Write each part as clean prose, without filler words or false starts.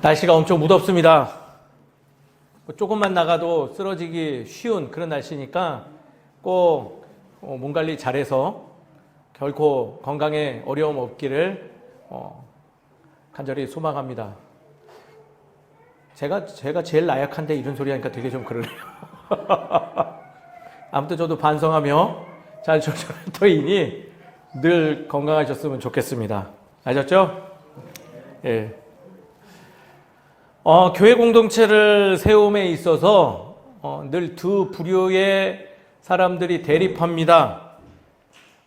날씨가 엄청 무덥습니다. 조금만 나가도 쓰러지기 쉬운 그런 날씨니까 꼭 몸 관리 잘해서 결코 건강에 어려움 없기를 간절히 소망합니다. 제가 제일 나약한데 이런 소리 하니까 되게 좀 그러네요. 아무튼 저도 반성하며 잘 조절할 터이니 늘 건강하셨으면 좋겠습니다. 아셨죠? 예. 교회 공동체를 세움에 있어서 늘 두 부류의 사람들이 대립합니다.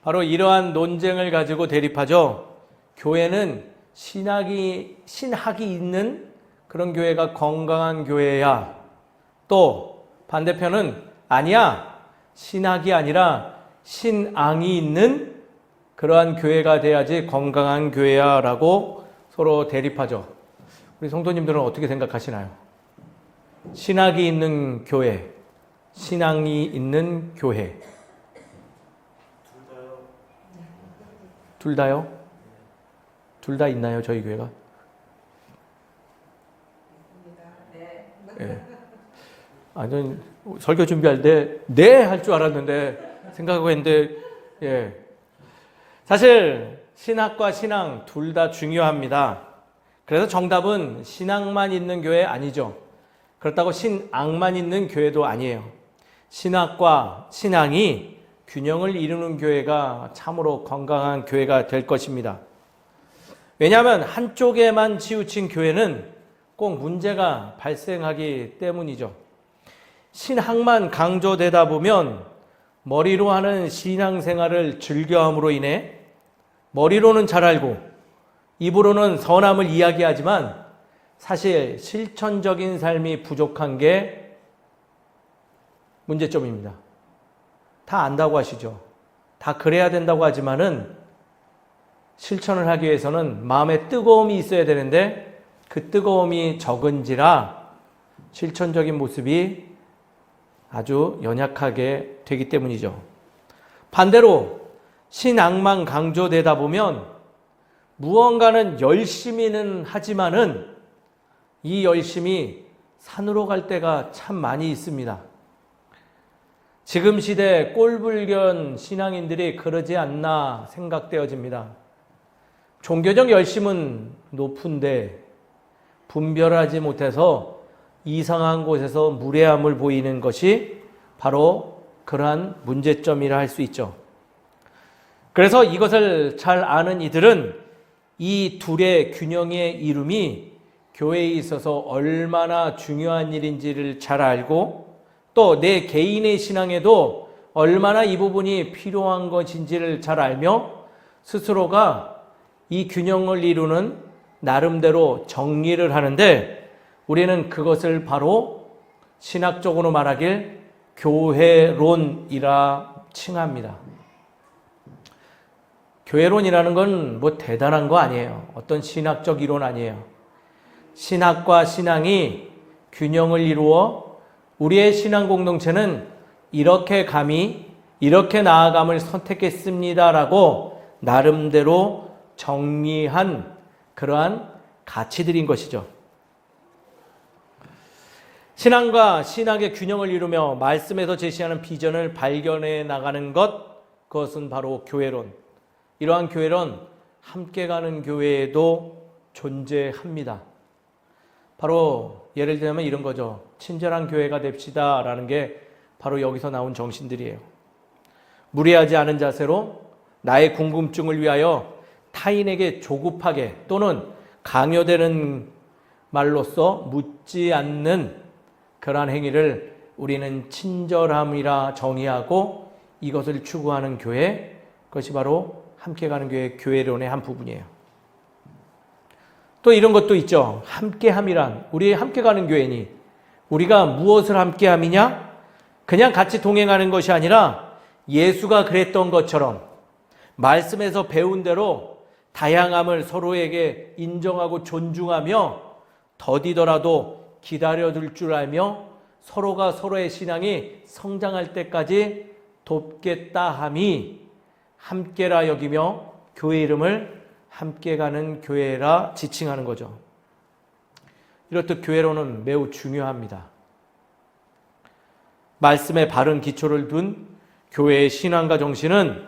바로 이러한 논쟁을 가지고 대립하죠. 교회는 신학이 있는 그런 교회가 건강한 교회야. 또 반대편은 아니야. 신학이 아니라 신앙이 있는 그러한 교회가 돼야지 건강한 교회야 라고 서로 대립하죠. 우리 성도님들은 어떻게 생각하시나요? 신학이 있는 교회, 신앙이 있는 교회. 둘 다요? 둘 다 있나요, 저희 교회가? 네. 저는 설교 준비할 때 네 할 줄 알았는데 생각하고 했는데 예. 사실 신학과 신앙 둘 다 중요합니다. 그래서 정답은 신학만 있는 교회 아니죠. 그렇다고 신앙만 있는 교회도 아니에요. 신학과 신앙이 균형을 이루는 교회가 참으로 건강한 교회가 될 것입니다. 왜냐하면 한쪽에만 치우친 교회는 꼭 문제가 발생하기 때문이죠. 신학만 강조되다 보면 머리로 하는 신앙생활을 즐겨함으로 인해 머리로는 잘 알고 입으로는 선함을 이야기하지만 사실 실천적인 삶이 부족한 게 문제점입니다. 다 안다고 하시죠. 다 그래야 된다고 하지만은 실천을 하기 위해서는 마음에 뜨거움이 있어야 되는데 그 뜨거움이 적은지라 실천적인 모습이 아주 연약하게 되기 때문이죠. 반대로 신앙만 강조되다 보면 무언가는 열심히는 하지만은 이 열심이 산으로 갈 때가 참 많이 있습니다. 지금 시대 꼴불견 신앙인들이 그러지 않나 생각되어집니다. 종교적 열심은 높은데 분별하지 못해서 이상한 곳에서 무례함을 보이는 것이 바로 그러한 문제점이라 할 수 있죠. 그래서 이것을 잘 아는 이들은 이 둘의 균형의 이룸이 교회에 있어서 얼마나 중요한 일인지를 잘 알고 또 내 개인의 신앙에도 얼마나 이 부분이 필요한 것인지를 잘 알며 스스로가 이 균형을 이루는 나름대로 정리를 하는데 우리는 그것을 바로 신학적으로 말하길 교회론이라 칭합니다. 교회론이라는 건 뭐 대단한 거 아니에요. 어떤 신학적 이론 아니에요. 신학과 신앙이 균형을 이루어 우리의 신앙 공동체는 이렇게 이렇게 나아감을 선택했습니다라고 나름대로 정리한 그러한 가치들인 것이죠. 신앙과 신학의 균형을 이루며 말씀에서 제시하는 비전을 발견해 나가는 그것은 바로 교회론. 이러한 교회론 함께 가는 교회에도 존재합니다. 바로 예를 들면 이런 거죠. 친절한 교회가 됩시다 라는 게 바로 여기서 나온 정신들이에요. 무례하지 않은 자세로 나의 궁금증을 위하여 타인에게 조급하게 또는 강요되는 말로써 묻지 않는 그러한 행위를 우리는 친절함이라 정의하고 이것을 추구하는 교회, 그것이 바로 함께 가는 교회론의 한 부분이에요. 또 이런 것도 있죠. 함께함이란 우리 함께 가는 교회니 우리가 무엇을 함께함이냐? 그냥 같이 동행하는 것이 아니라 예수가 그랬던 것처럼 말씀에서 배운 대로 다양함을 서로에게 인정하고 존중하며 더디더라도 기다려줄 줄 알며 서로가 서로의 신앙이 성장할 때까지 돕겠다 함이 함께라 여기며 교회 이름을 함께 가는 교회라 지칭하는 거죠. 이렇듯 교회론은 매우 중요합니다. 말씀에 바른 기초를 둔 교회의 신앙과 정신은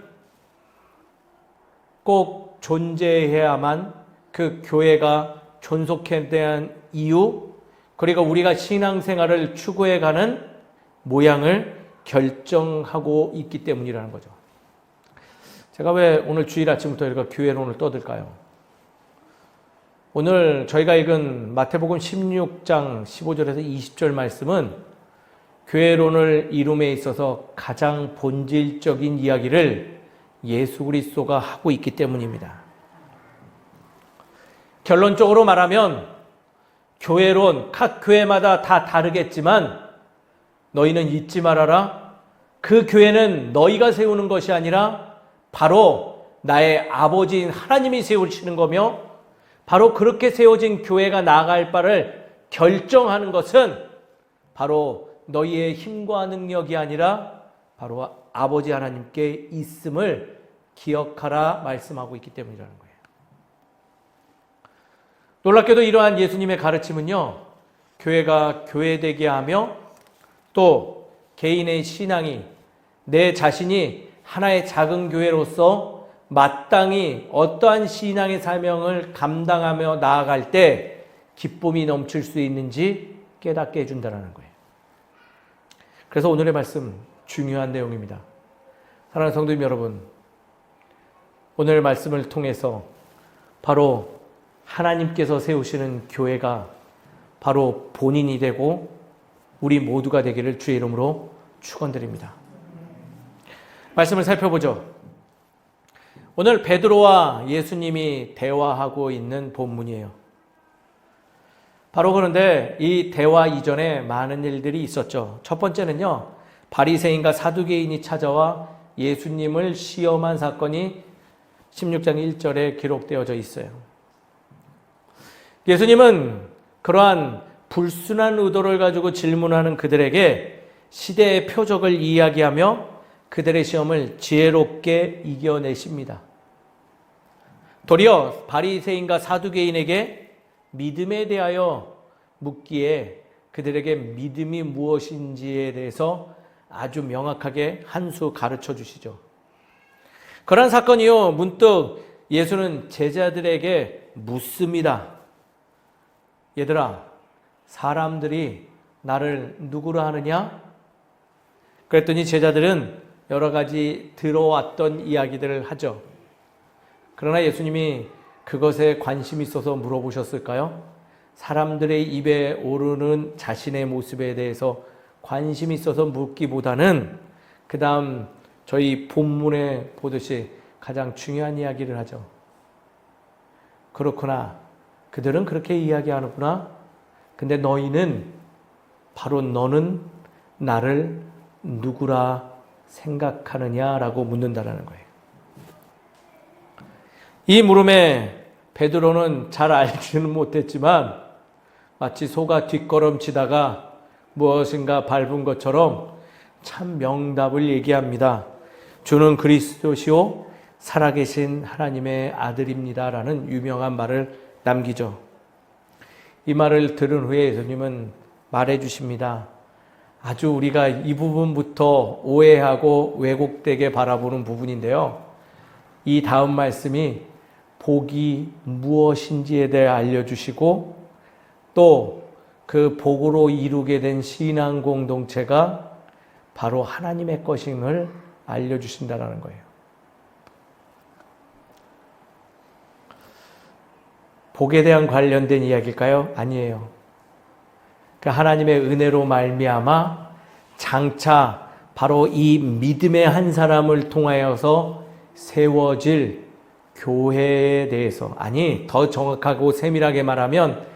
꼭 존재해야만 그 교회가 존속해야 대한 이유, 그리고 우리가 신앙생활을 추구해가는 모양을 결정하고 있기 때문이라는 거죠. 제가 왜 오늘 주일 아침부터 이렇게 교회론을 떠들까요? 오늘 저희가 읽은 마태복음 16장 15절에서 20절 말씀은 교회론을 이룸에 있어서 가장 본질적인 이야기를 예수 그리스도가 하고 있기 때문입니다. 결론적으로 말하면 교회론, 각 교회마다 다 다르겠지만 너희는 잊지 말아라. 그 교회는 너희가 세우는 것이 아니라 바로 나의 아버지인 하나님이 세우시는 거며, 바로 그렇게 세워진 교회가 나아갈 바를 결정하는 것은 바로 너희의 힘과 능력이 아니라 바로 아버지 하나님께 있음을 기억하라 말씀하고 있기 때문이라는 거예요. 놀랍게도 이러한 예수님의 가르침은요, 교회가 교회되게 하며 또 개인의 신앙이, 내 자신이 하나의 작은 교회로서 마땅히 어떠한 신앙의 사명을 감당하며 나아갈 때 기쁨이 넘칠 수 있는지 깨닫게 해준다는 거예요. 그래서 오늘의 말씀 중요한 내용입니다. 사랑하는 성도님 여러분, 오늘 말씀을 통해서 바로 하나님께서 세우시는 교회가 바로 본인이 되고 우리 모두가 되기를 주의 이름으로 축원드립니다. 말씀을 살펴보죠. 오늘 베드로와 예수님이 대화하고 있는 본문이에요. 바로 그런데 이 대화 이전에 많은 일들이 있었죠. 첫 번째는요, 바리새인과 사두개인이 찾아와 예수님을 시험한 사건이 16장 1절에 기록되어져 있어요. 예수님은 그러한 불순한 의도를 가지고 질문하는 그들에게 시대의 표적을 이야기하며 그들의 시험을 지혜롭게 이겨내십니다. 도리어 바리새인과 사두개인에게 믿음에 대하여 묻기에 그들에게 믿음이 무엇인지에 대해서 아주 명확하게 한 수 가르쳐 주시죠. 그런 사건이요, 문득 예수는 제자들에게 묻습니다. 얘들아, 사람들이 나를 누구라 하느냐? 그랬더니 제자들은 여러 가지 들어왔던 이야기들을 하죠. 그러나 예수님이 그것에 관심이 있어서 물어보셨을까요? 사람들의 입에 오르는 자신의 모습에 대해서 관심이 있어서 묻기보다는 그 다음 저희 본문에 보듯이 가장 중요한 이야기를 하죠. 그렇구나. 그들은 그렇게 이야기하는구나. 근데 너희는, 바로 너는 나를 누구라 생각하느냐라고 묻는다라는 거예요. 이 물음에 베드로는 잘 알지는 못했지만 마치 소가 뒷걸음치다가 무엇인가 밟은 것처럼 참 명답을 얘기합니다. 주는 그리스도시요 살아계신 하나님의 아들입니다라는 유명한 말을 남기죠. 이 말을 들은 후에 예수님은 말해 주십니다. 아주 우리가 이 부분부터 오해하고 왜곡되게 바라보는 부분인데요. 이 다음 말씀이 복이 무엇인지에 대해 알려주시고 또 그 복으로 이루게 된 신앙 공동체가 바로 하나님의 것임을 알려주신다는 거예요. 복에 대한 관련된 이야기일까요? 아니에요. 그 하나님의 은혜로 말미암아 장차 바로 이 믿음의 한 사람을 통하여서 세워질 교회에 대해서, 아니 더 정확하고 세밀하게 말하면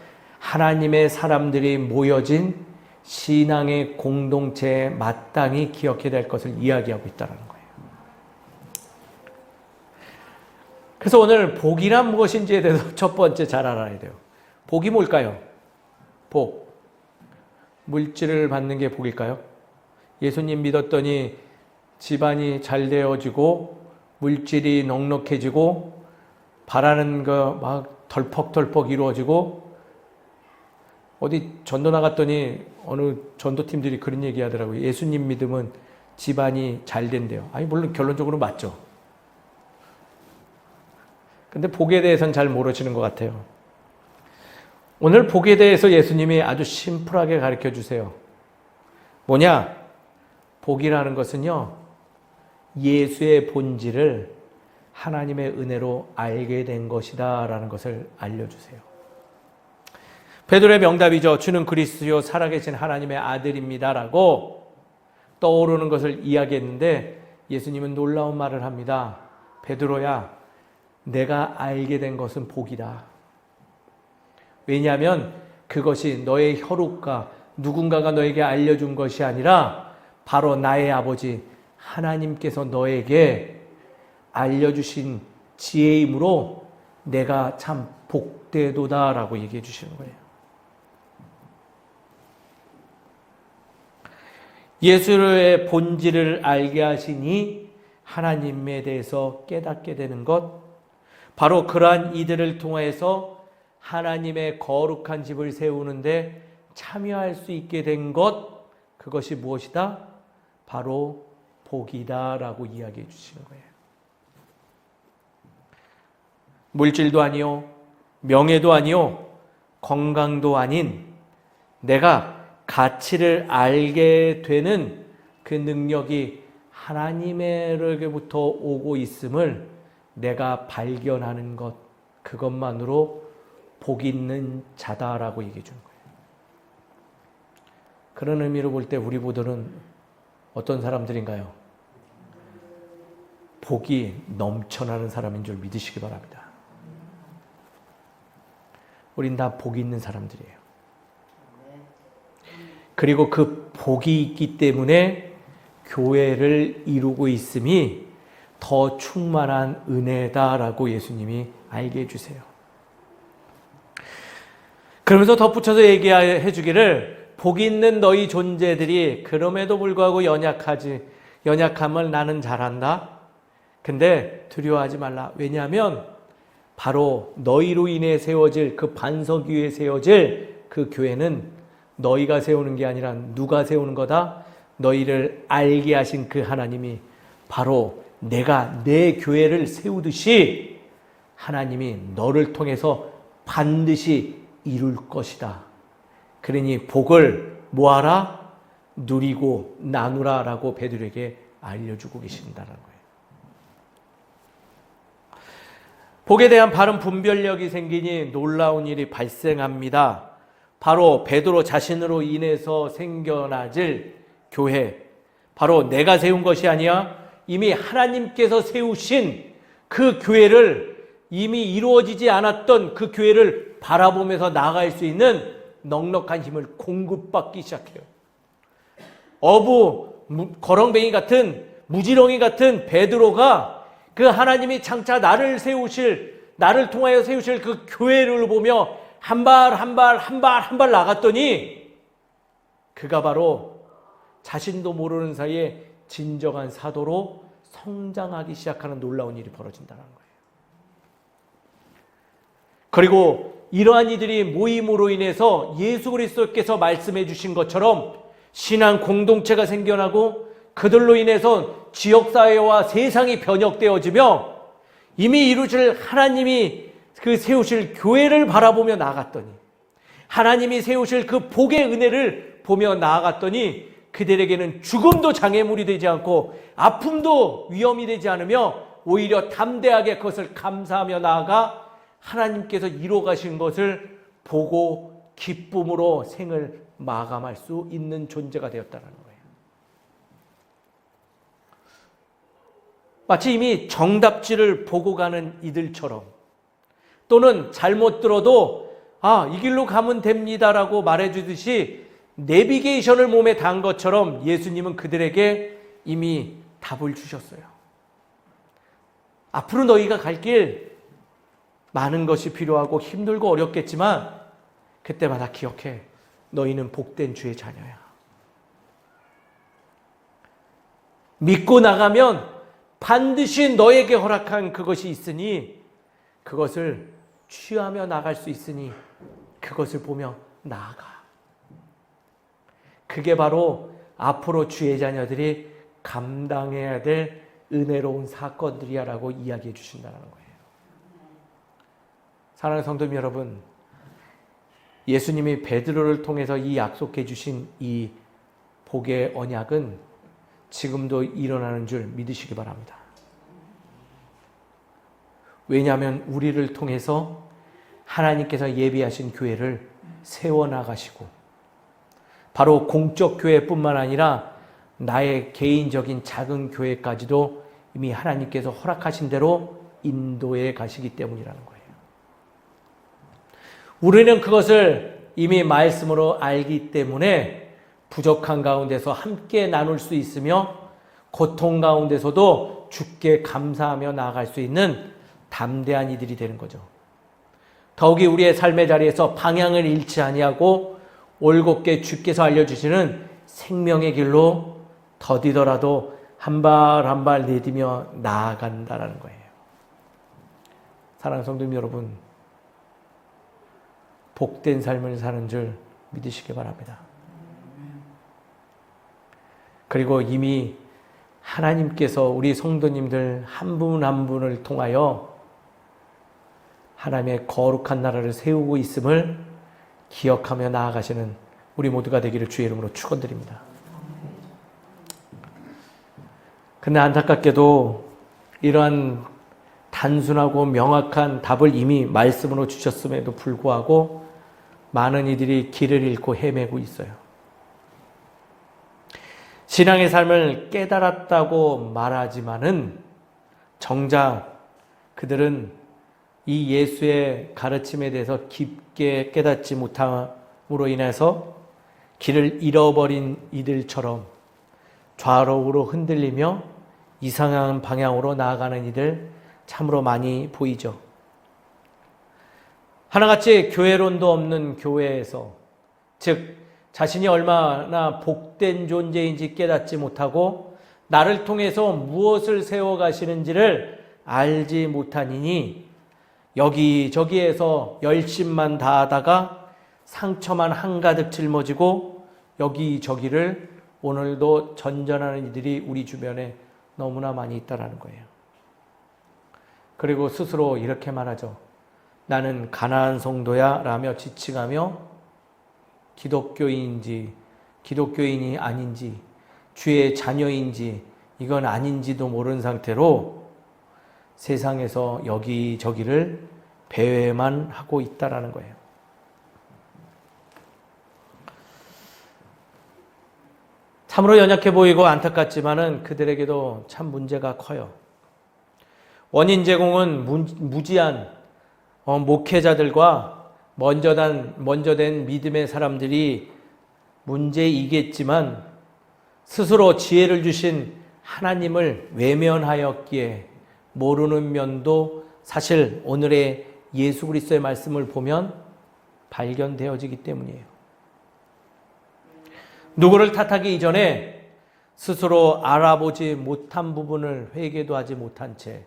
하나님의 사람들이 모여진 신앙의 공동체에 마땅히 기억해야 될 것을 이야기하고 있다는 거예요. 그래서 오늘 복이란 무엇인지에 대해서 첫 번째 잘 알아야 돼요. 복이 뭘까요? 복. 물질을 받는 게 복일까요? 예수님 믿었더니 집안이 잘 되어지고 물질이 넉넉해지고 바라는 거 막 덜컥덜컥 이루어지고 어디 전도 나갔더니 어느 전도팀들이 그런 얘기 하더라고요. 예수님 믿으면 집안이 잘 된대요. 아니, 물론 결론적으로 맞죠. 근데 복에 대해서는 잘 모르시는 것 같아요. 오늘 복에 대해서 예수님이 아주 심플하게 가르쳐 주세요. 뭐냐? 복이라는 것은요, 예수의 본질을 하나님의 은혜로 알게 된 것이다 라는 것을 알려주세요. 베드로의 명답이죠. 주는 그리스도요 살아계신 하나님의 아들입니다 라고 떠오르는 것을 이야기했는데, 예수님은 놀라운 말을 합니다. 베드로야, 내가 알게 된 것은 복이다. 왜냐하면 그것이 너의 혈육과 누군가가 너에게 알려준 것이 아니라 바로 나의 아버지 하나님께서 너에게 알려주신 지혜이므로 내가 참 복되도다 라고 얘기해 주시는 거예요. 예수의 본질을 알게 하시니 하나님에 대해서 깨닫게 되는 것, 바로 그러한 이들을 통해서 하나님의 거룩한 집을 세우는데 참여할 수 있게 된 것, 그것이 무엇이다? 바로 복이다 라고 이야기해 주시는 거예요. 물질도 아니요, 명예도 아니요, 건강도 아닌 내가 가치를 알게 되는 그 능력이 하나님에게부터 오고 있음을 내가 발견하는 것, 그것만으로 복 있는 자다라고 얘기해 주는 거예요. 그런 의미로 볼 때 우리 모두는 어떤 사람들인가요? 복이 넘쳐나는 사람인 줄 믿으시기 바랍니다. 우린 다 복이 있는 사람들이에요. 그리고 그 복이 있기 때문에 교회를 이루고 있음이 더 충만한 은혜다라고 예수님이 알게 해주세요. 그러면서 덧붙여서 얘기해 주기를, 복 있는 너희 존재들이 그럼에도 불구하고 연약함을 나는 잘한다. 근데 두려워하지 말라. 왜냐하면 바로 너희로 인해 세워질 그 반석 위에 세워질 그 교회는 너희가 세우는 게 아니라 누가 세우는 거다? 너희를 알게 하신 그 하나님이 바로 내가 내 교회를 세우듯이 하나님이 너를 통해서 반드시 이룰 것이다. 그러니 복을 뭐하라? 누리고 나누라 라고 베드로에게 알려주고 계신다는 거예요. 복에 대한 바른 분별력이 생기니 놀라운 일이 발생합니다. 바로 베드로 자신으로 인해서 생겨나질 교회, 바로 내가 세운 것이 아니야 이미 하나님께서 세우신 그 교회를, 이미 이루어지지 않았던 그 교회를 바라보면서 나아갈 수 있는 넉넉한 힘을 공급받기 시작해요. 거렁뱅이 같은, 무지렁이 같은 베드로가 그 하나님이 장차 나를 통하여 세우실 그 교회를 보며 한 발 한 발 나갔더니 그가 바로 자신도 모르는 사이에 진정한 사도로 성장하기 시작하는 놀라운 일이 벌어진다는 거예요. 그리고 이러한 이들이 모임으로 인해서 예수 그리스도께서 말씀해 주신 것처럼 신앙 공동체가 생겨나고 그들로 인해서 지역사회와 세상이 변혁되어지며 이미 이루실 하나님이 그 세우실 교회를 바라보며 나아갔더니, 하나님이 세우실 그 복의 은혜를 보며 나아갔더니 그들에게는 죽음도 장애물이 되지 않고 아픔도 위험이 되지 않으며 오히려 담대하게 그것을 감사하며 나아가 하나님께서 이루어 가신 것을 보고 기쁨으로 생을 마감할 수 있는 존재가 되었다는 거예요. 마치 이미 정답지를 보고 가는 이들처럼, 또는 잘못 들어도 이 길로 가면 됩니다라고 말해주듯이 내비게이션을 몸에 단 것처럼 예수님은 그들에게 이미 답을 주셨어요. 앞으로 너희가 갈 길 많은 것이 필요하고 힘들고 어렵겠지만 그때마다 기억해. 너희는 복된 주의 자녀야. 믿고 나가면 반드시 너에게 허락한 그것이 있으니 그것을 취하며 나갈 수 있으니 그것을 보며 나아가. 그게 바로 앞으로 주의 자녀들이 감당해야 될 은혜로운 사건들이야라고 이야기해 주신다는 거예요. 사랑하는 성도님 여러분, 예수님이 베드로를 통해서 이 약속해 주신 이 복의 언약은 지금도 일어나는 줄 믿으시기 바랍니다. 왜냐하면 우리를 통해서 하나님께서 예비하신 교회를 세워나가시고 바로 공적 교회뿐만 아니라 나의 개인적인 작은 교회까지도 이미 하나님께서 허락하신 대로 인도해 가시기 때문이라는 거예요. 우리는 그것을 이미 말씀으로 알기 때문에 부족한 가운데서 함께 나눌 수 있으며 고통 가운데서도 주께 감사하며 나아갈 수 있는 담대한 이들이 되는 거죠. 더욱이 우리의 삶의 자리에서 방향을 잃지 아니하고 올곧게 주께서 알려주시는 생명의 길로 더디더라도 한 발 한 발 내디며 나아간다라는 거예요. 사랑하는 성도님 여러분, 복된 삶을 사는 줄 믿으시기 바랍니다. 그리고 이미 하나님께서 우리 성도님들 한 분 한 분을 통하여 하나님의 거룩한 나라를 세우고 있음을 기억하며 나아가시는 우리 모두가 되기를 주의 이름으로 축원드립니다. 근데 안타깝게도 이러한 단순하고 명확한 답을 이미 말씀으로 주셨음에도 불구하고 많은 이들이 길을 잃고 헤매고 있어요. 신앙의 삶을 깨달았다고 말하지만은 정작 그들은 이 예수의 가르침에 대해서 깊게 깨닫지 못함으로 인해서 길을 잃어버린 이들처럼 좌우로 흔들리며 이상한 방향으로 나아가는 이들 참으로 많이 보이죠. 하나같이 교회론도 없는 교회에서, 즉 자신이 얼마나 복된 존재인지 깨닫지 못하고 나를 통해서 무엇을 세워가시는지를 알지 못하니니 여기저기에서 열심만 다하다가 상처만 한가득 짊어지고 여기저기를 오늘도 전전하는 이들이 우리 주변에 너무나 많이 있다는 거예요. 그리고 스스로 이렇게 말하죠. 나는 가난한 성도야 라며 지칭하며 기독교인인지 기독교인이 아닌지 주의 자녀인지 이건 아닌지도 모르는 상태로 세상에서 여기저기를 배회만 하고 있다라는 거예요. 참으로 연약해 보이고 안타깝지만은 그들에게도 참 문제가 커요. 원인 제공은 무지한 목회자들과 먼저 된 믿음의 사람들이 문제이겠지만 스스로 지혜를 주신 하나님을 외면하였기에 모르는 면도 사실 오늘의 예수 그리스도의 말씀을 보면 발견되어지기 때문이에요. 누구를 탓하기 이전에 스스로 알아보지 못한 부분을 회개도 하지 못한 채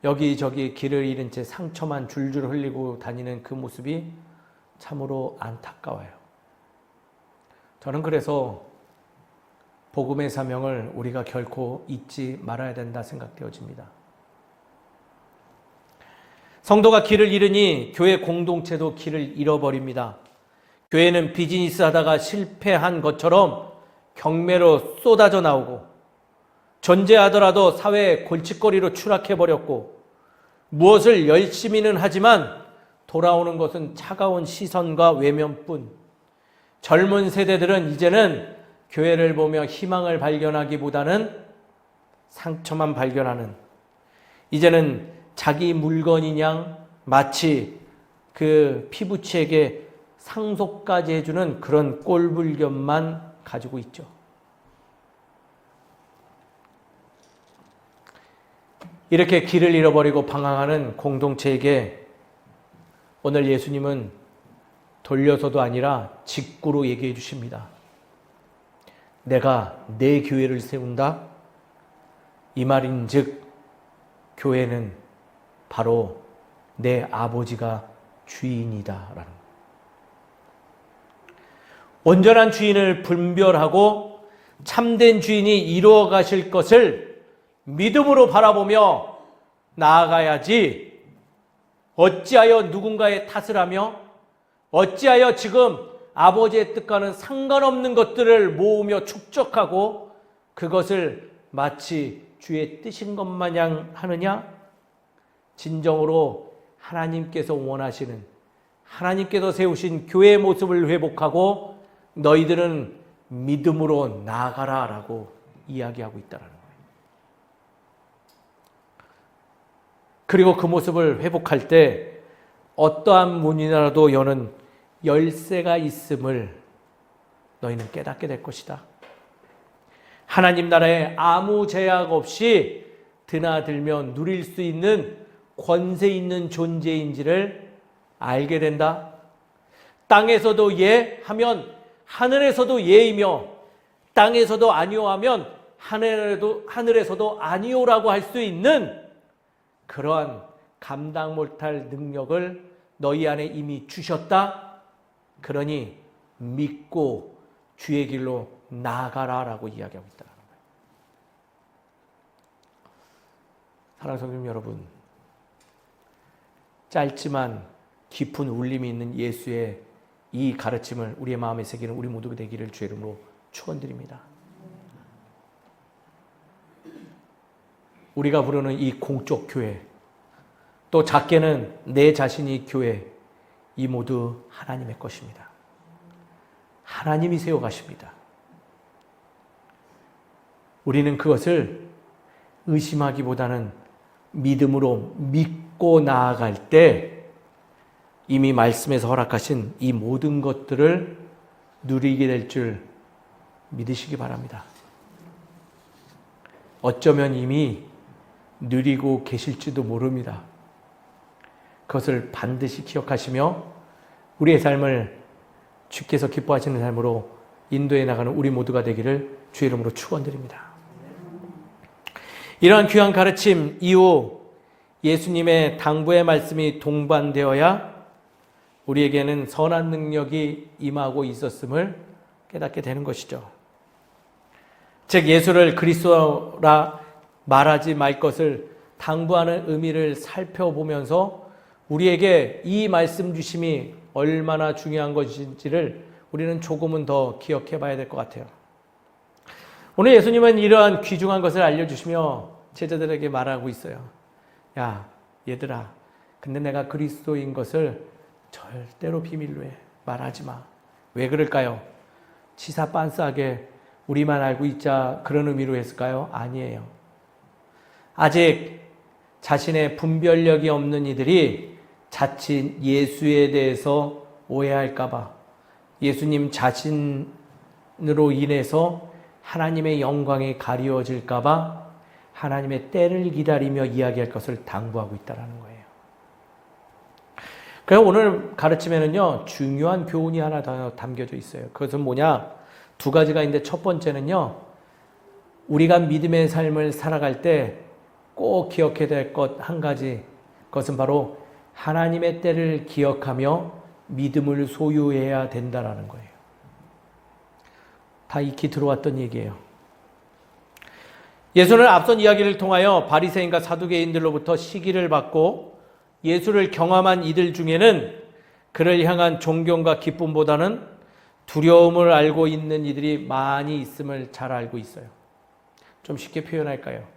여기저기 길을 잃은 채 상처만 줄줄 흘리고 다니는 그 모습이 참으로 안타까워요. 저는 그래서 복음의 사명을 우리가 결코 잊지 말아야 된다 생각되어집니다. 성도가 길을 잃으니 교회 공동체도 길을 잃어버립니다. 교회는 비즈니스 하다가 실패한 것처럼 경매로 쏟아져 나오고 존재하더라도 사회의 골칫거리로 추락해버렸고 무엇을 열심히는 하지만 돌아오는 것은 차가운 시선과 외면뿐. 젊은 세대들은 이제는 교회를 보며 희망을 발견하기보다는 상처만 발견하는, 이제는 자기 물건인 양 마치 그 피부치에게 상속까지 해주는 그런 꼴불견만 가지고 있죠. 이렇게 길을 잃어버리고 방황하는 공동체에게 오늘 예수님은 돌려서도 아니라 직구로 얘기해 주십니다. 내가 내 교회를 세운다. 이 말인즉 교회는 바로 내 아버지가 주인이다 라는 거예요. 온전한 주인을 분별하고 참된 주인이 이루어 가실 것을 믿음으로 바라보며 나아가야지, 어찌하여 누군가의 탓을 하며 어찌하여 지금 아버지의 뜻과는 상관없는 것들을 모으며 축적하고 그것을 마치 주의 뜻인 것 마냥 하느냐? 진정으로 하나님께서 원하시는, 하나님께서 세우신 교회의 모습을 회복하고 너희들은 믿음으로 나아가라 라고 이야기하고 있다는 거예요. 그리고 그 모습을 회복할 때 어떠한 문이라도 여는 열쇠가 있음을 너희는 깨닫게 될 것이다. 하나님 나라에 아무 제약 없이 드나들면 누릴 수 있는 권세 있는 존재인지를 알게 된다. 땅에서도 예 하면 하늘에서도 예이며 땅에서도 아니오 하면 하늘에서도 아니오라고 할 수 있는 그러한 감당 못할 능력을 너희 안에 이미 주셨다. 그러니 믿고 주의 길로 나아가라라고 이야기하고 있다는 거예요. 사랑하는 성도 여러분, 짧지만 깊은 울림이 있는 예수의 이 가르침을 우리의 마음에 새기는 우리 모두가 되기를 주의 이름으로 축원드립니다. 우리가 부르는 이 공적 교회, 또 작게는 내 자신이 교회, 이 모두 하나님의 것입니다. 하나님이 세워가십니다. 우리는 그것을 의심하기보다는 믿음으로 믿고 나아갈 때 이미 말씀에서 허락하신 이 모든 것들을 누리게 될 줄 믿으시기 바랍니다. 어쩌면 이미 누리고 계실지도 모릅니다. 그것을 반드시 기억하시며 우리의 삶을 주께서 기뻐하시는 삶으로 인도해 나가는 우리 모두가 되기를 주의 이름으로 축원드립니다. 이러한 귀한 가르침 이후 예수님의 당부의 말씀이 동반되어야 우리에게는 선한 능력이 임하고 있었음을 깨닫게 되는 것이죠. 즉 예수를 그리스도라 말하지 말 것을 당부하는 의미를 살펴보면서 우리에게 이 말씀 주심이 얼마나 중요한 것인지를 우리는 조금은 더 기억해 봐야 될 것 같아요. 오늘 예수님은 이러한 귀중한 것을 알려주시며 제자들에게 말하고 있어요. 야, 얘들아, 근데 내가 그리스도인 것을 절대로 비밀로 해. 말하지 마. 왜 그럴까요? 치사 빤스하게 우리만 알고 있자 그런 의미로 했을까요? 아니에요. 아직 자신의 분별력이 없는 이들이 자칫 예수에 대해서 오해할까 봐, 예수님 자신으로 인해서 하나님의 영광이 가리워질까 봐 하나님의 때를 기다리며 이야기할 것을 당부하고 있다는 거예요. 그래서 오늘 가르침에는요, 중요한 교훈이 하나 더 담겨져 있어요. 그것은 뭐냐? 두 가지가 있는데 첫 번째는요, 우리가 믿음의 삶을 살아갈 때 꼭 기억해야 될 것 한 가지, 그것은 바로 하나님의 때를 기억하며 믿음을 소유해야 된다는 거예요. 다 익히 들어왔던 얘기예요. 예수는 앞선 이야기를 통하여 바리새인과 사두개인들로부터 시기를 받고 예수를 경험한 이들 중에는 그를 향한 존경과 기쁨보다는 두려움을 알고 있는 이들이 많이 있음을 잘 알고 있어요. 좀 쉽게 표현할까요?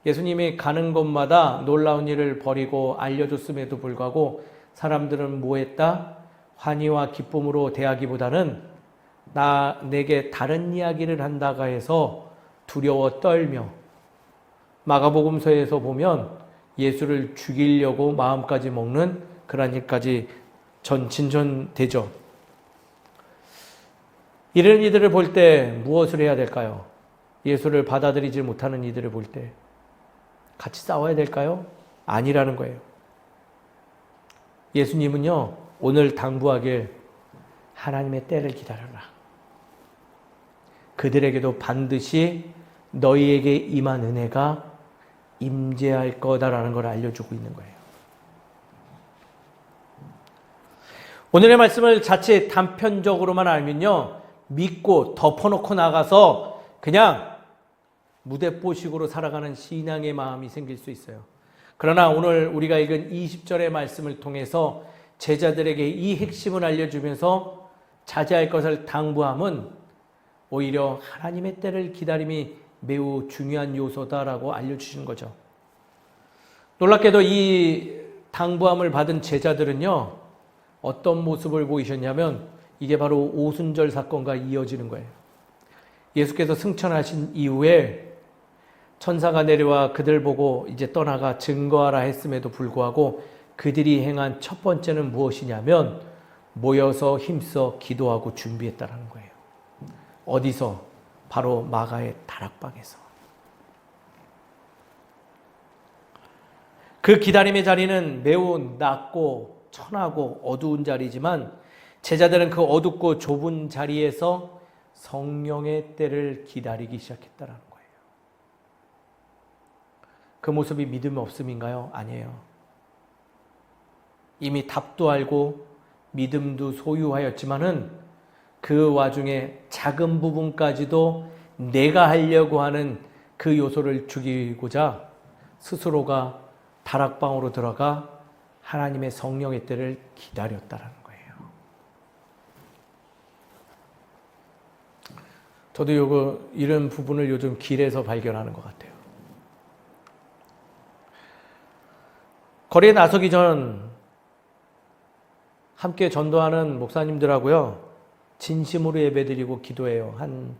예수님이 가는 곳마다 놀라운 일을 벌이고 알려줬음에도 불구하고 사람들은 뭐 했다? 환희와 기쁨으로 대하기보다는 내게 다른 이야기를 한다고 해서 두려워 떨며, 마가복음서에서 보면 예수를 죽이려고 마음까지 먹는 그런 일까지 진전되죠. 이런 이들을 볼 때 무엇을 해야 될까요? 예수를 받아들이지 못하는 이들을 볼 때 같이 싸워야 될까요? 아니라는 거예요. 예수님은요, 오늘 당부하길 하나님의 때를 기다려라. 그들에게도 반드시 너희에게 임한 은혜가 임재할 거다라는 걸 알려주고 있는 거예요. 오늘의 말씀을 자칫 단편적으로만 알면요, 믿고 덮어놓고 나가서 그냥 무대뽀식으로 살아가는 신앙의 마음이 생길 수 있어요. 그러나 오늘 우리가 읽은 20절의 말씀을 통해서 제자들에게 이 핵심을 알려주면서 자제할 것을 당부함은 오히려 하나님의 때를 기다림이 매우 중요한 요소다라고 알려주시는 거죠. 놀랍게도 이 당부함을 받은 제자들은요, 어떤 모습을 보이셨냐면 이게 바로 오순절 사건과 이어지는 거예요. 예수께서 승천하신 이후에 천사가 내려와 그들 보고 이제 떠나가 증거하라 했음에도 불구하고 그들이 행한 첫 번째는 무엇이냐면 모여서 힘써 기도하고 준비했다는 거예요. 어디서? 바로 마가의 다락방에서. 그 기다림의 자리는 매우 낮고 천하고 어두운 자리지만 제자들은 그 어둡고 좁은 자리에서 성령의 때를 기다리기 시작했다는 거예요. 그 모습이 믿음의 없음인가요? 아니에요. 이미 답도 알고 믿음도 소유하였지만은 그 와중에 작은 부분까지도 내가 하려고 하는 그 요소를 죽이고자 스스로가 다락방으로 들어가 하나님의 성령의 때를 기다렸다라는 거예요. 저도 이런 부분을 요즘 길에서 발견하는 것 같아요. 거리에 나서기 전 함께 전도하는 목사님들하고요, 진심으로 예배드리고 기도해요. 한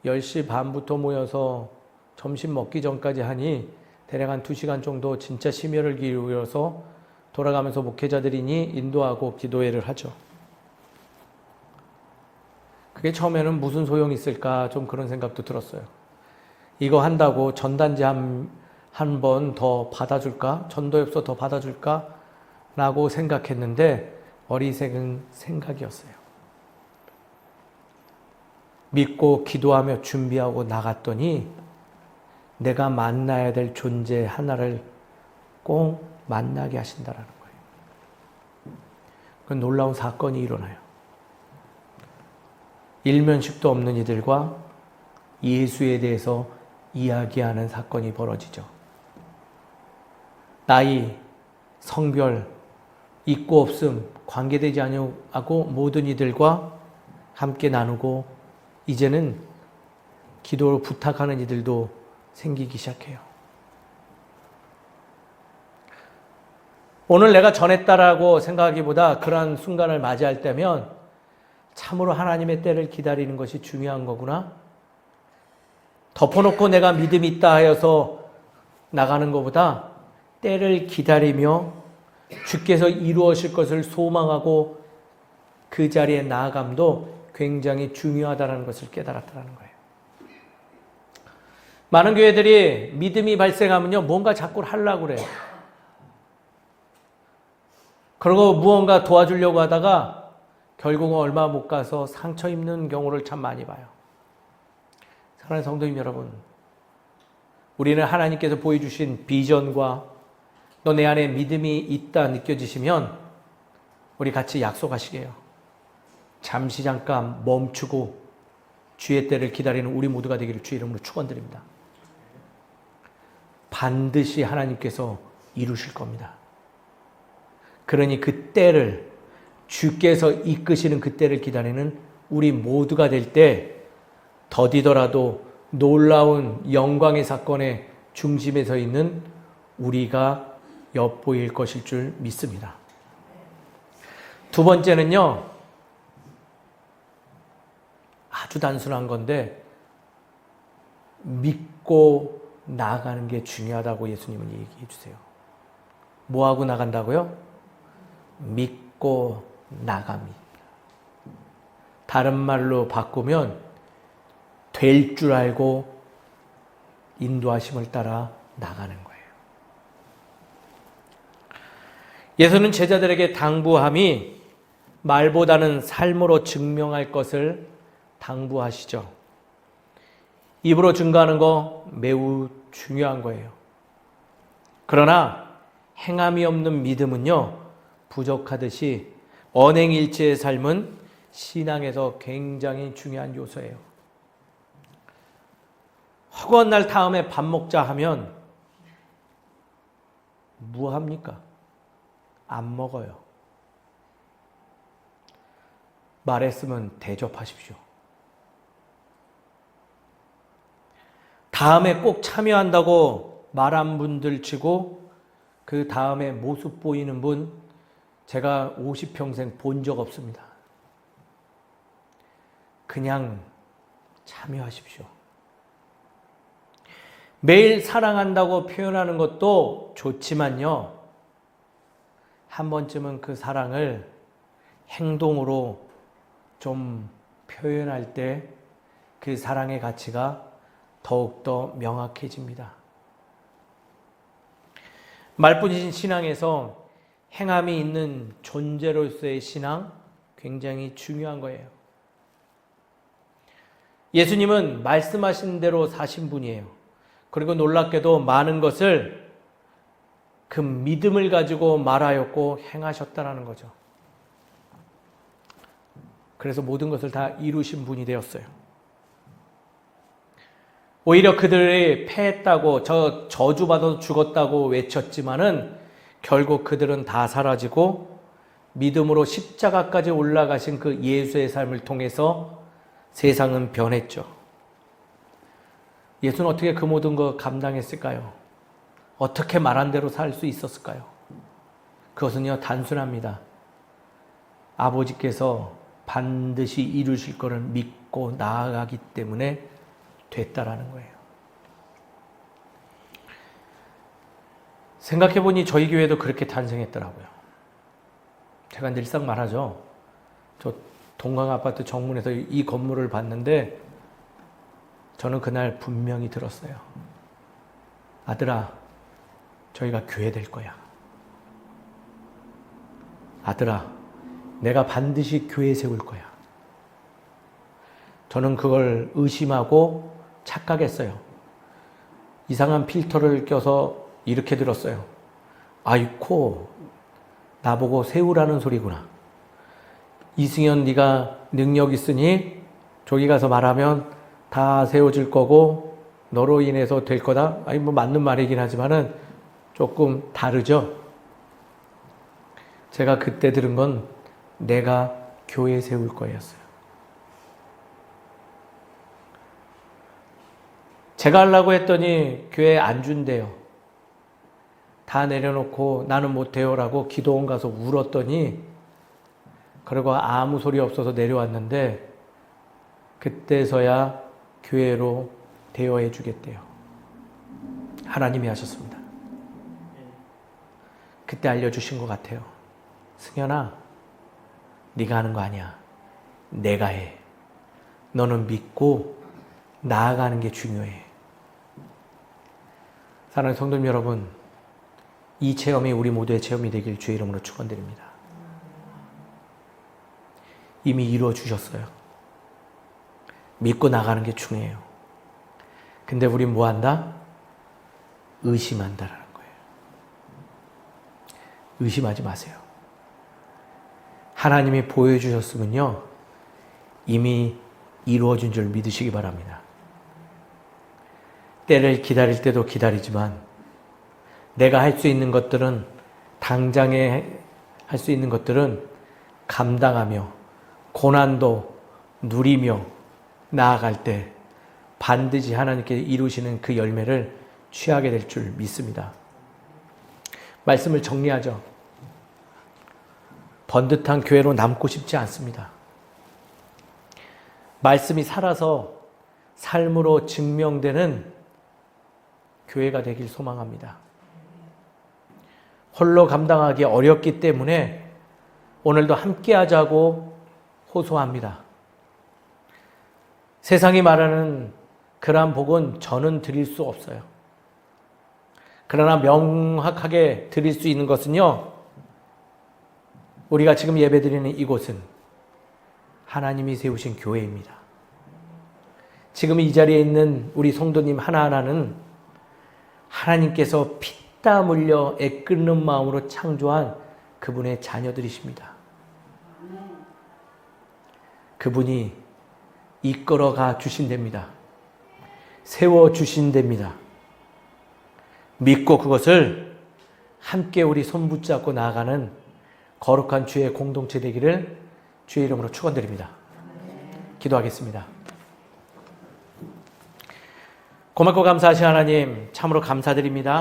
10시 반부터 모여서 점심 먹기 전까지 하니 대략 한 2시간 정도 진짜 심혈을 기울여서 돌아가면서 목회자들이니 인도하고 기도회를 하죠. 그게 처음에는 무슨 소용이 있을까 좀 그런 생각도 들었어요. 이거 한다고 전단지 한 번 더 받아줄까? 전도협서 더 받아줄까? 라고 생각했는데 어리석은 생각이었어요. 믿고 기도하며 준비하고 나갔더니 내가 만나야 될 존재 하나를 꼭 만나게 하신다라는 거예요. 그 놀라운 사건이 일어나요. 일면식도 없는 이들과 예수에 대해서 이야기하는 사건이 벌어지죠. 나이, 성별, 있고 없음, 관계되지 않고 모든 이들과 함께 나누고 이제는 기도를 부탁하는 이들도 생기기 시작해요. 오늘 내가 전했다라고 생각하기보다 그러한 순간을 맞이할 때면 참으로 하나님의 때를 기다리는 것이 중요한 거구나. 덮어놓고 내가 믿음이 있다 하여서 나가는 것보다 때를 기다리며 주께서 이루어질 것을 소망하고 그 자리에 나아감도 굉장히 중요하다는 것을 깨달았다는 거예요. 많은 교회들이 믿음이 발생하면요, 뭔가 자꾸 하려고 그래요. 그리고 무언가 도와주려고 하다가 결국은 얼마 못 가서 상처 입는 경우를 참 많이 봐요. 사랑하는 성도님 여러분, 우리는 하나님께서 보여주신 비전과 또 내 안에 믿음이 있다 느껴지시면 우리 같이 약속하시게요. 잠시 잠깐 멈추고 주의 때를 기다리는 우리 모두가 되기를 주의 이름으로 축원드립니다. 반드시 하나님께서 이루실 겁니다. 그러니 그 때를, 주께서 이끄시는 그 때를 기다리는 우리 모두가 될 때 더디더라도 놀라운 영광의 사건의 중심에 서 있는 우리가 엿보일 것일 줄 믿습니다. 두 번째는요, 아주 단순한 건데 믿고 나아가는 게 중요하다고 예수님은 얘기해 주세요. 뭐하고 나간다고요? 믿고 나감이. 다른 말로 바꾸면 될 줄 알고 인도하심을 따라 나가는 거예요. 예수는 제자들에게 당부함이 말보다는 삶으로 증명할 것을 당부하시죠. 입으로 증거하는 거 매우 중요한 거예요. 그러나 행함이 없는 믿음은요, 부족하듯이 언행일체의 삶은 신앙에서 굉장히 중요한 요소예요. 허구한 날 다음에 밥 먹자 하면 뭐 합니까? 안 먹어요. 말했으면 대접하십시오. 다음에 꼭 참여한다고 말한 분들 치고 그 다음에 모습 보이는 분 제가 50평생 본 적 없습니다. 그냥 참여하십시오. 매일 사랑한다고 표현하는 것도 좋지만요. 한 번쯤은 그 사랑을 행동으로 좀 표현할 때 그 사랑의 가치가 더욱더 명확해집니다. 말뿐이신 신앙에서 행함이 있는 존재로서의 신앙 굉장히 중요한 거예요. 예수님은 말씀하신 대로 사신 분이에요. 그리고 놀랍게도 많은 것을 그 믿음을 가지고 말하였고 행하셨다라는 거죠. 그래서 모든 것을 다 이루신 분이 되었어요. 오히려 그들이 패했다고 저주받아서 죽었다고 외쳤지만은 결국 그들은 다 사라지고 믿음으로 십자가까지 올라가신 그 예수의 삶을 통해서 세상은 변했죠. 예수는 어떻게 그 모든 거 감당했을까요? 어떻게 말한 대로 살 수 있었을까요? 그것은요, 단순합니다. 아버지께서 반드시 이루실 것을 믿고 나아가기 때문에 됐다라는 거예요. 생각해보니 저희 교회도 그렇게 탄생했더라고요. 제가 늘상 말하죠. 저 동강아파트 정문에서 이 건물을 봤는데 저는 그날 분명히 들었어요. 아들아, 저희가 교회 될 거야. 아들아, 내가 반드시 교회 세울 거야. 저는 그걸 의심하고 착각했어요. 이상한 필터를 껴서 이렇게 들었어요. 아이코, 나보고 세우라는 소리구나. 이승현, 네가 능력 있으니 저기 가서 말하면 다 세워질 거고 너로 인해서 될 거다. 아니 뭐 맞는 말이긴 하지만은 조금 다르죠. 제가 그때 들은 건 내가 교회 세울 거였어요. 제가 하려고 했더니 교회 안 준대요. 다 내려놓고 나는 못해요라고 기도원 가서 울었더니 그리고 아무 소리 없어서 내려왔는데 그때서야 교회로 대여해 주겠대요. 하나님이 하셨습니다. 그때 알려주신 것 같아요. 승현아, 네가 하는 거 아니야. 내가 해. 너는 믿고 나아가는 게 중요해. 사랑하는 성도님 여러분, 이 체험이 우리 모두의 체험이 되길 주의 이름으로 축원드립니다. 이미 이루어 주셨어요. 믿고 나가는 게 중요해요. 근데 우린 뭐 한다? 의심한다라는 거예요. 의심하지 마세요. 하나님이 보여주셨으면요, 이미 이루어진 줄 믿으시기 바랍니다. 때를 기다릴 때도 기다리지만 내가 할 수 있는 것들은, 당장에 할 수 있는 것들은 감당하며 고난도 누리며 나아갈 때 반드시 하나님께 이루시는 그 열매를 취하게 될 줄 믿습니다. 말씀을 정리하죠. 번듯한 교회로 남고 싶지 않습니다. 말씀이 살아서 삶으로 증명되는 교회가 되길 소망합니다. 홀로 감당하기 어렵기 때문에 오늘도 함께 하자고 호소합니다. 세상이 말하는 그러한 복은 저는 드릴 수 없어요. 그러나 명확하게 드릴 수 있는 것은요, 우리가 지금 예배드리는 이곳은 하나님이 세우신 교회입니다. 지금 이 자리에 있는 우리 성도님 하나하나는 하나님께서 피땀 흘려 애끓는 마음으로 창조한 그분의 자녀들이십니다. 그분이 이끌어가 주신답니다. 세워주신답니다. 믿고 그것을 함께 우리 손 붙잡고 나아가는 거룩한 주의 공동체 되기를 주의 이름으로 축원드립니다. 기도하겠습니다. 고맙고 감사하신 하나님, 참으로 감사드립니다.